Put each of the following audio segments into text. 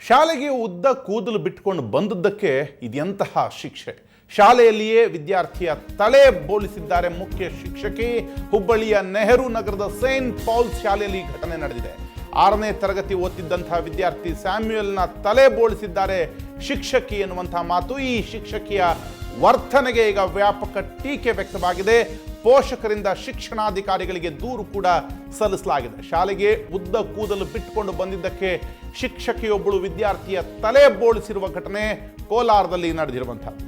ಶಾಲೆಗೆ ಉದ್ದ ಕೂದಲು ಬಿಟ್ಟುಕೊಂಡು ಬಂದದ್ದಕ್ಕೆ ಇದೆಂತಹ ಶಿಕ್ಷೆ. ಶಾಲೆಯಲ್ಲಿಯೇ ವಿದ್ಯಾರ್ಥಿಯ ತಲೆ ಬೋಳಿಸಿದ್ದಾರೆ ಮುಖ್ಯ ಶಿಕ್ಷಕಿ. ಹುಬ್ಬಳ್ಳಿಯ ನೆಹರು ನಗರದ ಸೇಂಟ್ ಪಾಲ್ಸ್ ಶಾಲೆಯಲ್ಲಿ ಘಟನೆ ನಡೆದಿದೆ. 6ನೇ ತರಗತಿ ಓದ್ತಿದ್ದಂತಹ ವಿದ್ಯಾರ್ಥಿ ಸ್ಯಾಮ್ಯುಯಲ್ನ ತಲೆ ಬೋಳಿಸಿದ್ದಾರೆ ಶಿಕ್ಷಕಿ ಎನ್ನುವಂತಹ ಮಾತು. ಈ ಶಿಕ್ಷಕಿಯ ವರ್ತನೆಗೆ ಈಗ ವ್ಯಾಪಕ ಟೀಕೆ ವ್ಯಕ್ತವಾಗಿದೆ. ಪೋಷಕರಿಂದ ಶಿಕ್ಷಣಾಧಿಕಾರಿಗಳಿಗೆ ದೂರು ಕೂಡ ಸಲ್ಲಿಸಲಾಗಿದೆ. ಶಾಲೆಗೆ ಉದ್ದ ಕೂದಲು ಬಿಟ್ಟುಕೊಂಡು ಬಂದಿದ್ದಕ್ಕೆ ಶಿಕ್ಷಕಿಯೊಬ್ಬಳು ವಿದ್ಯಾರ್ಥಿಯ ತಲೆ ಬೋಳಿಸಿರುವ ಘಟನೆ ಕೋಲಾರದಲ್ಲಿ ನಡೆದಿರುವಂಥದ್ದು.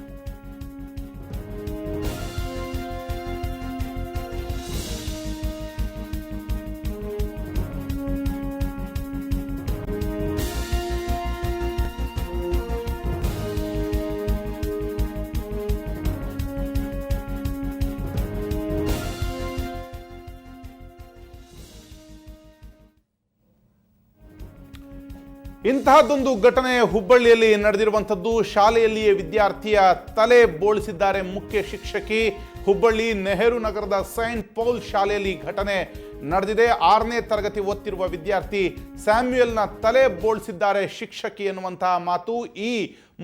ಇಂತಹದ್ದೊಂದು ಘಟನೆ ಹುಬ್ಬಳ್ಳಿಯಲ್ಲಿ ನಡೆದಿರುವಂಥದ್ದು. ಶಾಲೆಯಲ್ಲಿಯೇ ವಿದ್ಯಾರ್ಥಿಯ ತಲೆ ಬೋಳಿಸಿದ್ದಾರೆ ಮುಖ್ಯ ಶಿಕ್ಷಕಿ. ಹುಬ್ಬಳ್ಳಿ ನೆಹರು ನಗರದ ಸೈಂಟ್ ಪೌಲ್ ಶಾಲೆಯಲ್ಲಿ ಘಟನೆ ನಡೆದಿದೆ. 6ನೇ ತರಗತಿ ಓದ್ತಿರುವ ವಿದ್ಯಾರ್ಥಿ ಸ್ಯಾಮ್ಯುಯಲ್ನ ತಲೆ ಬೋಳಿಸಿದ್ದಾರೆ ಶಿಕ್ಷಕಿ ಎನ್ನುವಂತಹ ಮಾತು. ಈ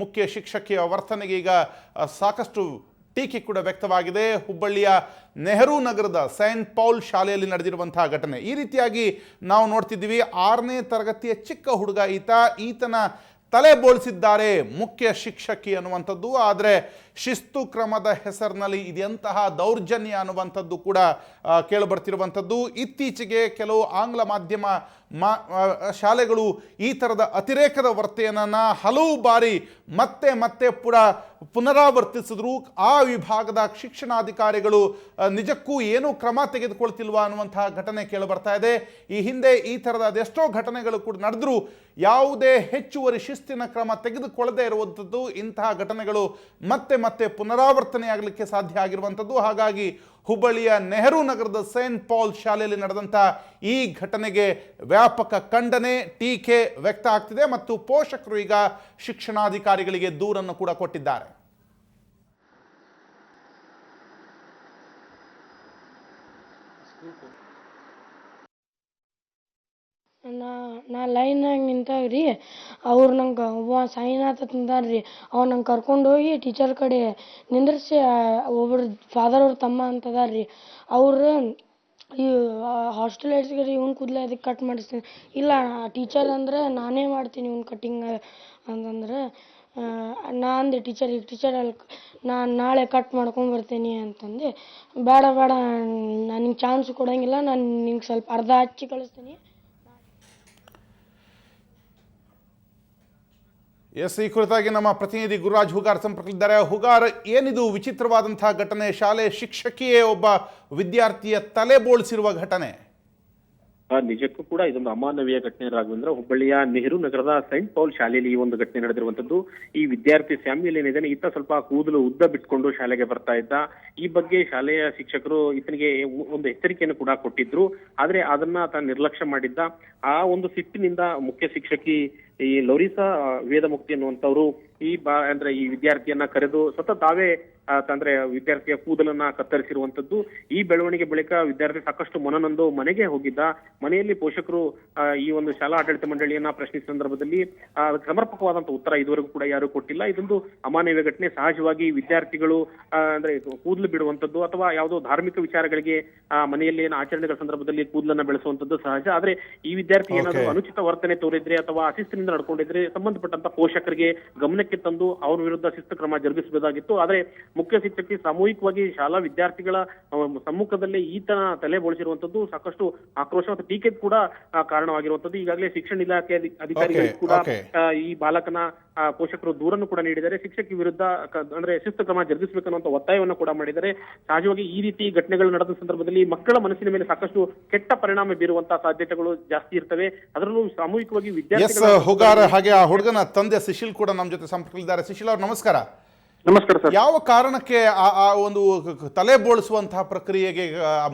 ಮುಖ್ಯ ಶಿಕ್ಷಕಿಯ ವರ್ತನೆಗೆ ಈಗ ಸಾಕಷ್ಟು ಟೀಕೆ ಕೂಡ ವ್ಯಕ್ತವಾಗಿದೆ. ಹುಬ್ಬಳ್ಳಿಯ ನೆಹರು ನಗರದ ಸೈಂಟ್ ಪೌಲ್ ಶಾಲೆಯಲ್ಲಿ ನಡೆದಿರುವಂತಹ ಘಟನೆ ಈ ರೀತಿಯಾಗಿ ನಾವು ನೋಡ್ತಿದ್ದೀವಿ. 6ನೇ ತರಗತಿಯ ಚಿಕ್ಕ ಹುಡುಗ ಈತನ ತಲೆ ಬೋಳಿಸಿದ್ದಾರೆ ಮುಖ್ಯ ಶಿಕ್ಷಕಿ ಅನ್ನುವಂಥದ್ದು. ಆದರೆ ಶಿಸ್ತು ಕ್ರಮದ ಹೆಸರಿನಲ್ಲಿ ಇದೆಂತಹ ದೌರ್ಜನ್ಯ ಅನ್ನುವಂಥದ್ದು ಕೂಡ ಕೇಳಿಬರ್ತಿರುವಂಥದ್ದು. ಇತ್ತೀಚೆಗೆ ಕೆಲವು ಆಂಗ್ಲ ಮಾಧ್ಯಮ ಶಾಲೆಗಳು ಈ ಥರದ ಅತಿರೇಕದ ವರ್ತನೆಯನ್ನು ಹಲವು ಬಾರಿ ಮತ್ತೆ ಪುನರಾವರ್ತಿಸಿದ್ರು. ಆ ವಿಭಾಗದ ಶಿಕ್ಷಣಾಧಿಕಾರಿಗಳು ನಿಜಕ್ಕೂ ಏನೂ ಕ್ರಮ ತೆಗೆದುಕೊಳ್ತಿಲ್ವಾ ಅನ್ನುವಂತಹ ಘಟನೆ ಕೇಳಿಬರ್ತಾ ಇದೆ. ಈ ಹಿಂದೆ ಈ ಥರದ ಅದೆಷ್ಟೋ ಘಟನೆಗಳು ಕೂಡ ನಡೆದರೂ ಯಾವುದೇ ಹೆಚ್ಚುವರಿ ಶಿಸ್ತಿನ ಕ್ರಮ ತೆಗೆದುಕೊಳ್ಳದೇ ಇರುವಂಥದ್ದು. ಇಂತಹ ಘಟನೆಗಳು ಮತ್ತೆ ಪುನರಾವರ್ತನೆಯಾಗಲಿಕ್ಕೆ ಸಾಧ್ಯ ಆಗಿರುವಂಥದ್ದು. ಹಾಗಾಗಿ ಹುಬ್ಬಳ್ಳಿಯ ನೆಹರು ನಗರದ ಸೇಂಟ್ ಪಾಲ್ ಶಾಲೆಯಲ್ಲಿ ನಡೆದಂಥ ಈ ಘಟನೆಗೆ ವ್ಯಾಪಕ ಖಂಡನೆ, ಟೀಕೆ ವ್ಯಕ್ತ ಆಗ್ತಿದೆ ಮತ್ತು ಪೋಷಕರು ಈಗ ಶಿಕ್ಷಣಾಧಿಕಾರಿಗಳಿಗೆ ದೂರನ್ನು ಕೂಡ ಕೊಟ್ಟಿದ್ದಾರೆ. ನಾ ಲೈನ್ನಾಗ ನಿಂತಾಗ ಅವ್ರು ನಂಗೆ ಒಬ್ಬ ಸಾಯಿನಾಥ ತಂದಾರ್ರಿ. ಅವ ನಂಗೆ ಕರ್ಕೊಂಡು ಹೋಗಿ ಟೀಚರ್ ಕಡೆ ನಿಂದ್ರಿಸಿ, ಒಬ್ಬರು ಫಾದರ್ ಅವ್ರ ತಮ್ಮ ಅಂತದಾರ್ರಿ. ಅವ್ರು ಈ ಹಾಸ್ಟೆಲ್ ಏಡ್ಸ್ಗೆ ಇವ್ನ ಕೂದಲೇ ಅದಕ್ಕೆ ಕಟ್ ಮಾಡಿಸ್ತೀನಿ. ಇಲ್ಲ ಟೀಚರ್ ಅಂದರೆ ನಾನೇ ಮಾಡ್ತೀನಿ ಇವ್ನ ಕಟ್ಟಿಂಗ್ ಅಂತಂದ್ರೆ ನಾ ಅಂದೆ ಟೀಚರ್ ಅಲ್ಲಿ ನಾನು ನಾಳೆ ಕಟ್ ಮಾಡ್ಕೊಂಡು ಬರ್ತೀನಿ ಅಂತಂದೆ. ಬೇಡ ನನಗೆ ಚಾನ್ಸ್ ಕೊಡೋಂಗಿಲ್ಲ, ನಾನು ನಿಂಗೆ ಸ್ವಲ್ಪ ಅರ್ಧ ಹಚ್ಚಿ ಕಳಿಸ್ತೀನಿ. ಎಸ್, ಈ ಕುರಿತಾಗಿ ನಮ್ಮ ಪ್ರತಿನಿಧಿ ಗುರುರಾಜ್ ಹುಗಾರ್ ಸಂಪರ್ಕದಲ್ಲಿದ್ದಾರೆ. ಹುಗಾರ್, ಏನಿದು ವಿಚಿತ್ರವಾದಂತಹ ಘಟನೆ? ಶಾಲೆ ಶಿಕ್ಷಕಿಯೇ ಒಬ್ಬ ವಿದ್ಯಾರ್ಥಿಯ ತಲೆ ಬೋಳಿಸಿರುವ ಘಟನೆ. ನಿಜಕ್ಕೂ ಕೂಡ ಇದೊಂದು ಅಮಾನವೀಯ ಘಟನೆ ರಾಘವೇಂದ್ರ. ಹುಬ್ಬಳ್ಳಿಯ ನೆಹರು ನಗರದ ಸೈಂಟ್ ಪೌಲ್ ಶಾಲೆಯಲ್ಲಿ ಈ ಒಂದು ಘಟನೆ ನಡೆದಿರುವಂತದ್ದು. ಈ ವಿದ್ಯಾರ್ಥಿ ಸ್ಯಾಮ್ಯುಯಲ್ ಏನಿದ್ದಾನೆ, ಈತ ಸ್ವಲ್ಪ ಕೂದಲು ಉದ್ದ ಬಿಟ್ಕೊಂಡು ಶಾಲೆಗೆ ಬರ್ತಾ ಇದ್ದ. ಈ ಬಗ್ಗೆ ಶಾಲೆಯ ಶಿಕ್ಷಕರು ಈತನಿಗೆ ಒಂದು ಎಚ್ಚರಿಕೆಯನ್ನು ಕೂಡ ಕೊಟ್ಟಿದ್ರು. ಆದ್ರೆ ಅದನ್ನ ತಾನು ನಿರ್ಲಕ್ಷ್ಯ ಮಾಡಿದ್ದ. ಆ ಒಂದು ಸಿಟ್ಟಿನಿಂದ ಮುಖ್ಯ ಶಿಕ್ಷಕಿ ಈ ಲೋರಿಸಾ ವೇದಮುಕ್ತಿ ಅನ್ನುವಂಥವ್ರು ಅಂದ್ರೆ ಈ ವಿದ್ಯಾರ್ಥಿಯನ್ನ ಕರೆದು ಸ್ವತಃ ತಾವೇ ಅಂದ್ರೆ ವಿದ್ಯಾರ್ಥಿಯ ಕೂದಲನ್ನ ಕತ್ತರಿಸಿರುವಂತದ್ದು. ಈ ಬೆಳವಣಿಗೆ ಬಳಿಕ ವಿದ್ಯಾರ್ಥಿ ಸಾಕಷ್ಟು ಮನನೊಂದು ಮನೆಗೆ ಹೋಗಿದ್ದ. ಮನೆಯಲ್ಲಿ ಪೋಷಕರು ಈ ಒಂದು ಶಾಲಾ ಆಡಳಿತ ಮಂಡಳಿಯನ್ನ ಪ್ರಶ್ನಿಸಿದ ಸಂದರ್ಭದಲ್ಲಿ ಸಮರ್ಪಕವಾದಂತಹ ಉತ್ತರ ಇದುವರೆಗೂ ಕೂಡ ಯಾರು ಕೊಟ್ಟಿಲ್ಲ. ಇದೊಂದು ಅಮಾನವೀಯ ಘಟನೆ. ಸಹಜವಾಗಿ ವಿದ್ಯಾರ್ಥಿಗಳು ಅಂದ್ರೆ ಕೂದಲು ಬಿಡುವಂತದ್ದು ಅಥವಾ ಯಾವುದೋ ಧಾರ್ಮಿಕ ವಿಚಾರಗಳಿಗೆ ಮನೆಯಲ್ಲಿ ಏನು ಆಚರಣೆಗಳ ಸಂದರ್ಭದಲ್ಲಿ ಕೂದಲನ್ನ ಬೆಳೆಸುವಂತದ್ದು ಸಹಜ. ಆದ್ರೆ ಈ ವಿದ್ಯಾರ್ಥಿ ಏನಾದ್ರು ಅನುಚಿತ ವರ್ತನೆ ತೋರಿದ್ರೆ ಅಥವಾ ಅಶಿಸ್ತಿನಿಂದ ನಡ್ಕೊಂಡಿದ್ರೆ ಸಂಬಂಧಪಟ್ಟಂತ ಪೋಷಕರಿಗೆ ಗಮನಕ್ಕೆ ತಂದು ಅವರ ವಿರುದ್ಧ ಶಿಸ್ತು ಕ್ರಮ ಜರುಗಿಸಬೇಕಾಗಿತ್ತು. ಆದ್ರೆ ಮುಖ್ಯ ಶಿಕ್ಷಕಿ ಸಾಮೂಹಿಕವಾಗಿ ಶಾಲಾ ವಿದ್ಯಾರ್ಥಿಗಳ ಸಮ್ಮುಖದಲ್ಲೇ ಈತನ ತಲೆ ಬೋಳಿಸಿರುವಂತದ್ದು ಸಾಕಷ್ಟು ಆಕ್ರೋಶ ಮತ್ತು ಟೀಕೆ ಕೂಡ ಕಾರಣವಾಗಿರುವಂತದ್ದು. ಈಗಾಗಲೇ ಶಿಕ್ಷಣ ಇಲಾಖೆ ಅಧಿಕಾರಿಗಳು ಕೂಡ ಈ ಬಾಲಕನ ಪೋಷಕರು ದೂರನ್ನು ಕೂಡ ನೀಡಿದ್ದಾರೆ. ಶಿಕ್ಷಕಿ ವಿರುದ್ಧ ಅಂದ್ರೆ ಶಿಸ್ತು ಕ್ರಮ ಜರುಗಿಸಬೇಕನ್ನುವಂತ ಒತ್ತಾಯವನ್ನು ಕೂಡ ಮಾಡಿದ್ದಾರೆ. ಸಹಜವಾಗಿ ಈ ರೀತಿ ಘಟನೆಗಳು ನಡೆದ ಸಂದರ್ಭದಲ್ಲಿ ಮಕ್ಕಳ ಮನಸ್ಸಿನ ಮೇಲೆ ಸಾಕಷ್ಟು ಕೆಟ್ಟ ಪರಿಣಾಮ ಬೀರುವಂತಹ ಸಾಧ್ಯತೆಗಳು ಜಾಸ್ತಿ ಇರ್ತವೆ. ಅದರಲ್ಲೂ ಸಾಮೂಹಿಕವಾಗಿ ವಿದ್ಯಾರ್ಥಿಗಳು ಹಾಗೆ ಆ ಹುಡುಗನ ತಂದೆ ಸುಶೀಲ್ ಕೂಡ ನಮ್ಮ ಜೊತೆ ಸಂಪರ್ಕದಲ್ಲಿದ್ದಾರೆ. ಸುಶೀಲ್ ಅವ್ರು ನಮಸ್ಕಾರ. ನಮಸ್ಕಾರ ಸರ್. ಯಾವ ಕಾರಣಕ್ಕೆ ಆ ಒಂದು ತಲೆ ಬೋಳಿಸುವಂತಹ ಪ್ರಕ್ರಿಯೆಗೆ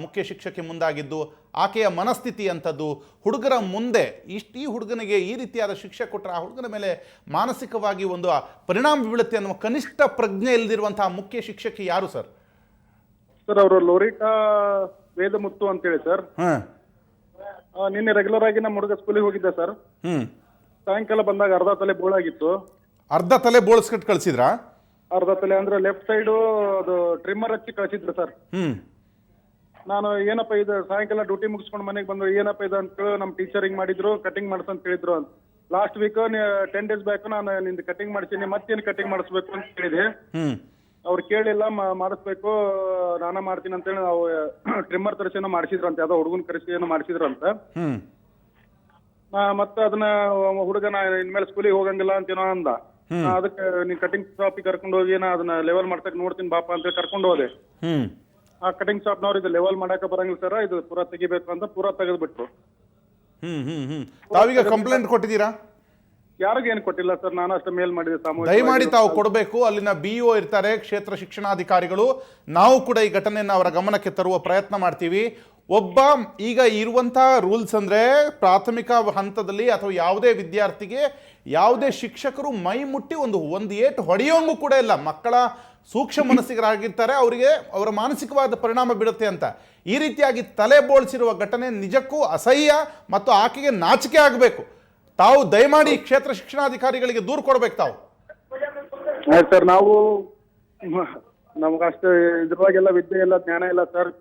ಮುಖ್ಯ ಶಿಕ್ಷಕಿ ಮುಂದಾಗಿದ್ದು? ಆಕೆಯ ಮನಸ್ಥಿತಿ ಅಂತದ್ದು ಹುಡುಗರ ಮುಂದೆ ಈ ಹುಡುಗನಿಗೆ ಈ ರೀತಿಯಾದ ಶಿಕ್ಷೆ ಕೊಟ್ಟರೆ ಆ ಹುಡುಗನ ಮೇಲೆ ಮಾನಸಿಕವಾಗಿ ಒಂದು ಪರಿಣಾಮ ಬೀಳುತ್ತೆ ಅನ್ನುವ ಕನಿಷ್ಠ ಪ್ರಜ್ಞೆ ಇಲ್ಲದಿರುವಂತಹ ಮುಖ್ಯ ಶಿಕ್ಷಕಿ ಯಾರು ಸರ್? ಸರ್ ಅವರು ಲೋರಿಟಾ ವೇದಮುತ್ತು ಅಂತೇಳಿ ಸರ್. ನಿನ್ನೆ ರೆಗ್ಯುಲರ್ ಆಗಿ ನಮ್ಮ ಹುಡುಗ ಸ್ಕೂಲಿಗೆ ಹೋಗಿದ್ದೆ ಸರ್. ಸಾಯಂಕಾಲ ಬಂದಾಗ ಅರ್ಧ ತಲೆ ಬೋಳಾಗಿತ್ತು. ಅರ್ಧ ತಲೆ ಬೋಳ್ಸ್ಕಟ್ಟು ಕಳಿಸಿದ್ರಾ? ಅರ್ಧ ತಲೆ ಅಂದ್ರೆ ಲೆಫ್ಟ್ ಸೈಡು ಅದು ಟ್ರಿಮ್ಮರ್ ಹಚ್ಚಿ ಕಳಿಸಿದ್ರು ಸರ್. ನಾನು ಏನಪ್ಪ ಇದು ಸಾಯಂಕಾಲ ಡ್ಯೂಟಿ ಮುಗಿಸ್ಕೊಂಡು ಮನೆಗೆ ಬಂದ್ರು, ಏನಪ್ಪ ಇದು ಅಂತ ನಮ್ಮ ಟೀಚರ್ ಹಿಂಗ್ ಮಾಡಿದ್ರು, ಕಟಿಂಗ್ ಮಾಡ್ಸಂತ ಹೇಳಿದ್ರು ಅಂತ. ಲಾಸ್ಟ್ ವೀಕ್ 10 days ಬ್ಯಾಕ್ ನಾನು ನಿಂದು ಕಟಿಂಗ್ ಮಾಡಿಸಿನಿ, ಮತ್ತೇನು ಕಟಿಂಗ್ ಮಾಡಿಸ್ಬೇಕು ಅಂತ ಹೇಳಿದೆ. ಅವ್ರು ಕೇಳಿಲ್ಲ, ಮಾಡಿಸ್ಬೇಕು ನಾನ ಮಾಡ್ತೀನಿ ಅಂತೇಳಿ ನಾವು ಟ್ರಿಮ್ಮರ್ ತರಿಸಿ ಏನೋ ಮಾಡಿಸಿದ್ರಂತೆ, ಯಾವ್ದೋ ಹುಡುಗನ ಕರೆಸಿ ಏನೋ ಮಾಡಿಸಿದ್ರಂತ. ಮತ್ತೆ ಅದನ್ನ ಹುಡುಗನ ಇನ್ಮೇಲೆ ಸ್ಕೂಲಿಗೆ ಹೋಗಂಗಿಲ್ಲ ಅಂತ ಏನೋ ಅಂದ. ಅದಕ್ಕೆ ನೀನ್ ಕಟಿಂಗ್ ಶಾಪಿಗೆ ಕರ್ಕೊಂಡು ಹೋಗಿ ನಾ ಅದನ್ನ ಲೆವೆಲ್ ಮಾಡ್ತಕ್ ನೋಡ್ತೀನಿ ಬಾಪ ಅಂತ ಕರ್ಕೊಂಡು ಹೋದೆ. ಆ ಕಟಿಂಗ್ ಶಾಪ್ನವ್ರು ಇದು ಲೆವೆಲ್ ಮಾಡಾಕ ಬರಂಗಿಲ್ಲ ಸರ್, ಇದು ಪೂರಾ ತೆಗಿಬೇಕು ಅಂತ ಪೂರಾ ತೆಗೆದ್ಬಿಟ್ರು. ತಾವೀಗ ಕಂಪ್ಲೇಂಟ್ ಕೊಟ್ಟಿದ್ದೀರಾ? ಯಾರಿಗೂ ಏನು ಕೊಟ್ಟಿಲ್ಲ ಸರ್, ನಾನು ಅಷ್ಟೇ ಮೇಲ್ ಮಾಡಿದೆ. ದಯಮಾಡಿ ತಾವು ಕೊಡಬೇಕು. ಅಲ್ಲಿನ BO ಇರ್ತಾರೆ, ಕ್ಷೇತ್ರ ಶಿಕ್ಷಣಾಧಿಕಾರಿಗಳು. ನಾವು ಕೂಡ ಈ ಘಟನೆಯನ್ನು ಅವರ ಗಮನಕ್ಕೆ ತರುವ ಪ್ರಯತ್ನ ಮಾಡ್ತೀವಿ. ಒಬ್ಬ ಈಗ ಇರುವಂಥ ರೂಲ್ಸ್ ಅಂದರೆ ಪ್ರಾಥಮಿಕ ಹಂತದಲ್ಲಿ ಅಥವಾ ಯಾವುದೇ ವಿದ್ಯಾರ್ಥಿಗೆ ಯಾವುದೇ ಶಿಕ್ಷಕರು ಮೈ ಮುಟ್ಟಿ ಒಂದು ಏಟು ಹೊಡೆಯೋಂಗೂ ಕೂಡ ಇಲ್ಲ. ಮಕ್ಕಳ ಸೂಕ್ಷ್ಮ ಮನಸ್ಸಿಗರಾಗಿರ್ತಾರೆ, ಅವರಿಗೆ ಅವರ ಮಾನಸಿಕವಾದ ಪರಿಣಾಮ ಬೀಳುತ್ತೆ ಅಂತ. ಈ ರೀತಿಯಾಗಿ ತಲೆ ಬೋಳ್ಸಿರುವ ಘಟನೆ ನಿಜಕ್ಕೂ ಅಸಹ್ಯ ಮತ್ತು ಆಕೆಗೆ ನಾಚಿಕೆ ಆಗಬೇಕು. ತಾವು ದಯಮಾಡಿ ಕ್ಷೇತ್ರ ಶಿಕ್ಷಣಾಧಿಕಾರಿಗಳಿಗೆ ದೂರು ಕೊಡ್ಬೇಕು ತಾವು. ಸರ್, ನಾವು ನಮ್ಗಷ್ಟು ಇದ್ರೊಳಗೆಲ್ಲ ವಿದ್ಯೆ ಇಲ್ಲ, ಜ್ಞಾನ ಇಲ್ಲ ಸರ್.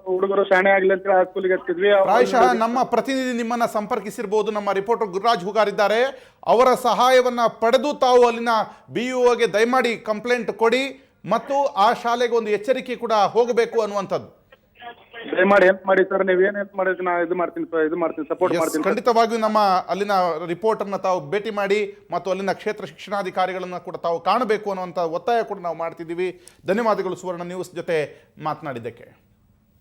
ಹುಡುಗರು ಶಾಣೆ ಆಗ್ಲಿ ಅಂತ ಆ ಸ್ಕೂಲಿಗೆ ಹಚ್ಚಿದ್ವಿ. ಪ್ರಾಯಶಃ ನಮ್ಮ ಪ್ರತಿನಿಧಿ ನಿಮ್ಮನ್ನ ಸಂಪರ್ಕಿಸಿರ್ಬೋದು. ನಮ್ಮ ರಿಪೋರ್ಟರ್ ಗುರುರಾಜ್ ಹುಗಾರ್ ಇದ್ದಾರೆ. ಅವರ ಸಹಾಯವನ್ನ ಪಡೆದು ತಾವು ಅಲ್ಲಿನ BO ದಯಮಾಡಿ ಕಂಪ್ಲೇಂಟ್ ಕೊಡಿ ಮತ್ತು ಆ ಶಾಲೆಗೆ ಒಂದು ಎಚ್ಚರಿಕೆ ಕೂಡ ಹೋಗಬೇಕು ಅನ್ನುವಂಥದ್ದು. ದಯಮಾಡಿ ಹೆಲ್ಪ್ ಮಾಡಿ ಸರ್, ನೀವೇನು ಹೆಲ್ಪ್ ಮಾಡಿದ್ರೆ ನಾ ಇದು ಮಾಡ್ತೀನಿ ಸಪೋರ್ಟ್ ಮಾಡ್ತೀನಿ. ಖಂಡಿತವಾಗಿಯೂ ನಮ್ಮ ಅಲ್ಲಿನ ರಿಪೋರ್ಟರ್ನ ತಾವು ಭೇಟಿ ಮಾಡಿ ಮತ್ತು ಅಲ್ಲಿನ ಕ್ಷೇತ್ರ ಶಿಕ್ಷಣಾಧಿಕಾರಿಗಳನ್ನ ಕೂಡ ತಾವು ಕಾಣಬೇಕು ಅನ್ನುವಂಥ ಒತ್ತಾಯ ಕೂಡ ನಾವು ಮಾಡ್ತಿದ್ದೀವಿ. ಧನ್ಯವಾದಗಳು ಸುವರ್ಣ ನ್ಯೂಸ್ ಜೊತೆ ಮಾತನಾಡಿದ್ದಕ್ಕೆ.